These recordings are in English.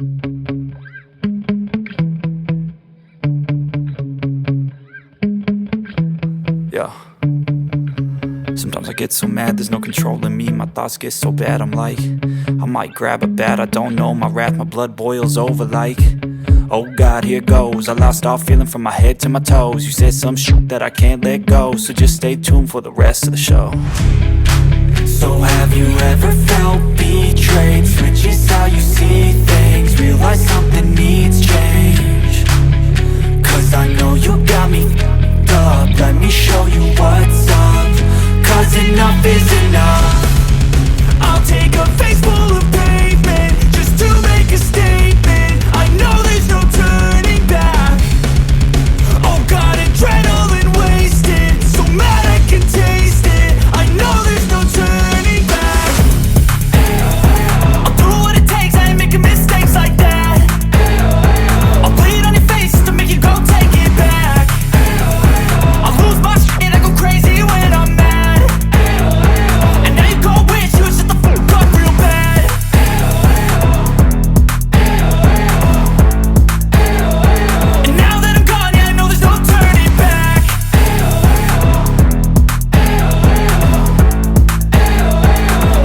Yeah. Sometimes I get so mad, there's no controlling me. My thoughts get so bad, I'm like, I might grab a bat, I don't know. My wrath, my blood boils over like, oh God, here goes. I lost all feeling from my head to my toes. You said some shit that I can't let go, so just stay tuned for the rest of the show. So have you ever felt betrayed? Switches how you see things, realize something needs change. Cause I know you got me up, let me show you what's up. Cause enough is enough. I'll take a face full of pavement just to make a statement. I know there's no turning back. Oh God, adrenaline wasted, so mad I can taste it. I know there's no turning back. I'll do what it takes, I ain't making mistakes like that. I'll bleed on your face to make you go take it back. I'll lose my shit, I go crazy when I'm mad. And now you go wish you would shut the fuck up real bad. And now that I'm gone, yeah, I know there's no turning back.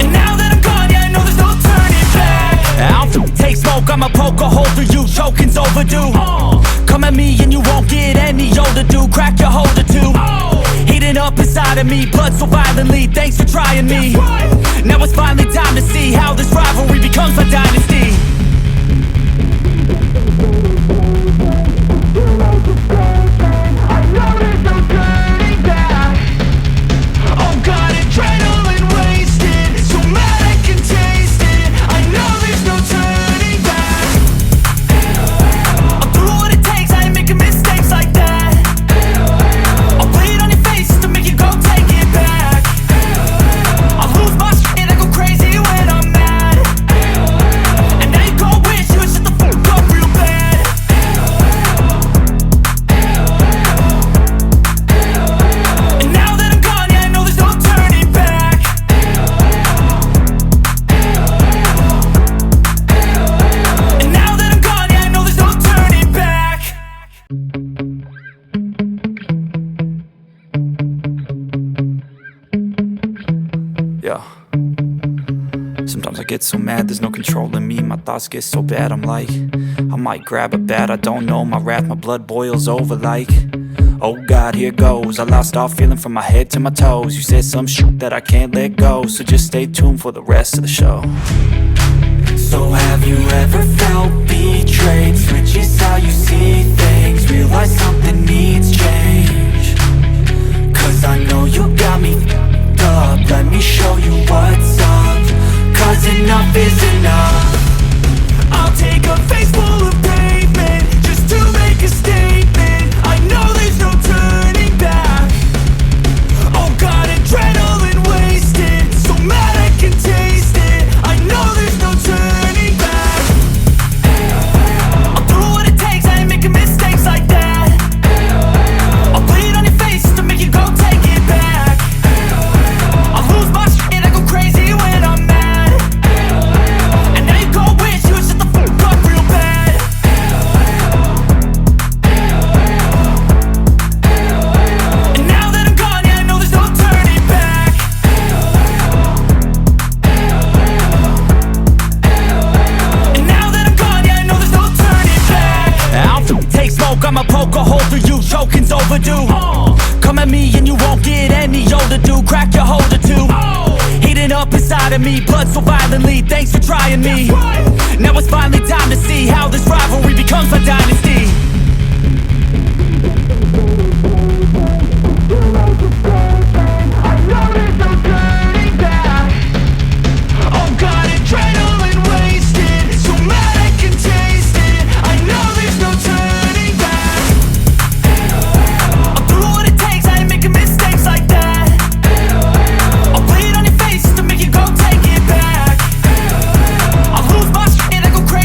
And now that I'm gone, yeah, I know there's no turning back. I'll take smoke, I'ma poke a hole through you, choking's overdue. Come at me and you won't get any older, dude. Crack your holder too. Heating up inside of me, blood so violently, thanks for trying me. Now it's finally time to see how this rivalry becomes my dynasty. I know there's no turning back. Oh God, adrenaline wasted, so mad I can taste it. I know there's no turning back. I'll do what it takes, I ain't making mistakes like that. I'll bleed on your face to make you go take it back. I'll lose my shit, I go crazy when I'm mad. And now you go wish you would shut the fuck up real bad. And now that I'm gone, yeah, I know there's no turning back. And now that I'm gone, yeah, I know there's no turning back. Yeah. Sometimes I get so mad, there's no controlling me. My thoughts get so bad, I'm like, I might grab a bat, I don't know. My wrath, my blood boils over like, oh God, here goes. I lost all feeling from my head to my toes. You said some shit that I can't let go, so just stay tuned for the rest of the show. So have you ever felt betrayed? Switches how you see things, realize something needs change. Cause I know you got me up, let me show you what's up. Cause enough is enough. I'll take a face full of pavement just to make a statement. I know there's no turning back. Oh God, adrenaline wasted, so mad I can taste it. I know there's no turning back. I'll do what it takes, I ain't making mistakes like that. I'll bleed on your face to make you go take it back. I'll lose my shit, I go crazy when I'm mad. And now you go wish you would shut the fuck up real bad. And now that I'm gone, yeah, I know there's no turning back. And now that I'm gone, yeah, I know there's no turning back. I'll take smoke, I'ma poke a hole through you, choking's overdue. Come at me and you won't get any older, dude. Crack your holder too. Heating up inside of me, blood so violently, thanks for trying me. Now it's finally time to see how this rivalry becomes my dynasty. I know there's no turning back. Oh God, adrenaline wasted, so mad I can taste it. I know there's no turning back. I'll do what it takes, I ain't making mistakes like that. I'll bleed on your face to make you go take it back. I'll lose my shit, I go crazy.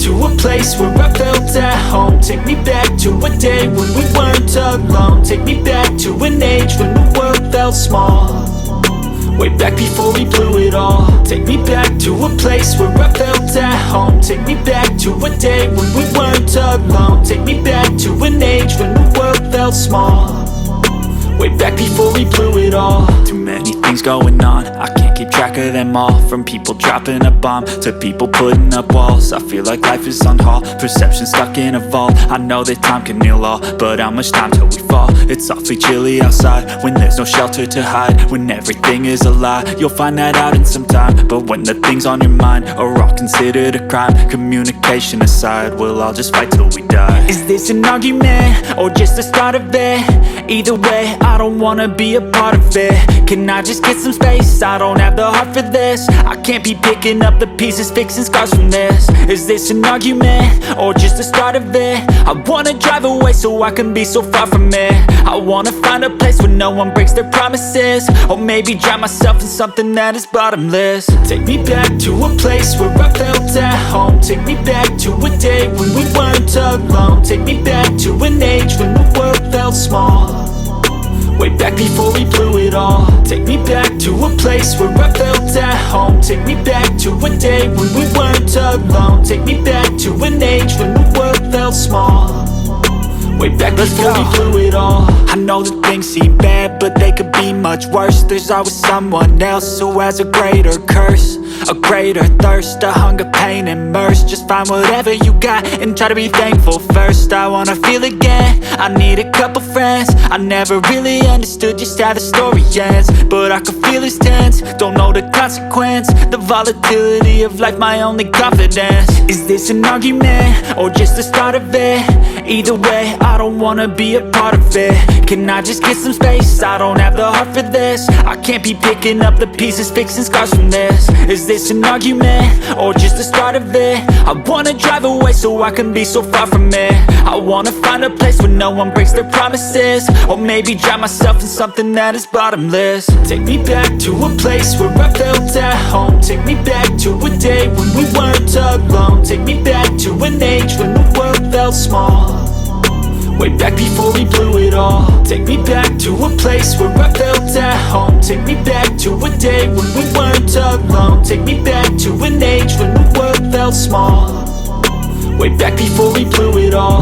to a place where I felt at home. Take me back to a day when we weren't alone. Take me back to an age when the world felt small, way back before we blew it all. Take me back to a place where I felt at home. Take me back to a day when we weren't alone. Take me back to an age when the world felt small, way back before we blew it all. Too many things going on, I can't keep track of them all. From people dropping a bomb to people putting up walls. I feel like life is on hold, perception stuck in a vault. I know that time can heal all, but how much time till we fall? It's awfully chilly outside when there's no shelter to hide. When everything is a lie, you'll find that out in some time. But when the things on your mind are all considered a crime, communication aside, we'll all just fight till we die. Is this an argument or just the start of it? Either way, I don't wanna be a part of it. Can I just get some space? I don't have the heart for this. I can't be picking up the pieces, fixing scars from this. Is this an argument or just the start of it? I wanna drive away so I can be so far from it. I wanna find a place where no one breaks their promises, or maybe drown myself in something that is bottomless. Take me back to a place where I felt at home. Take me back to a day when we weren't alone. Take me back to an age when the world felt small, way back before we blew it all. Take me back to a place where I felt at home. Take me back to a day when we weren't alone. Take me back to an age when the world felt small, way back before we blew it all. I know that things seem bad, but they could be much worse. There's always someone else who has a greater curse, a greater thirst, a hunger, pain, and mercy. Just find whatever you got and try to be thankful first. I wanna feel again, I need a couple friends. I never really understood just how the story ends, but I can feel it's tense, don't know the consequence. The volatility of life, my only confidence. Is this an argument or just the start of it? Either way, I don't wanna be a part of it. Can I just get some space? I don't have the heart for this. I can't be picking up the pieces, fixing scars from this. Is this an argument or just the start of it? I wanna drive away so I can be so far from it. I wanna find a place where no one breaks their promises, or maybe drown myself in something that is bottomless. Take me back to a place where I felt at home. Take me back to a day when we weren't alone. Take me back to an age when the world felt small, way back before we blew it all. Take me back to a place where I felt at home. Take me back to a day when we weren't alone. Take me back to an age when the world felt small, way back before we blew it all.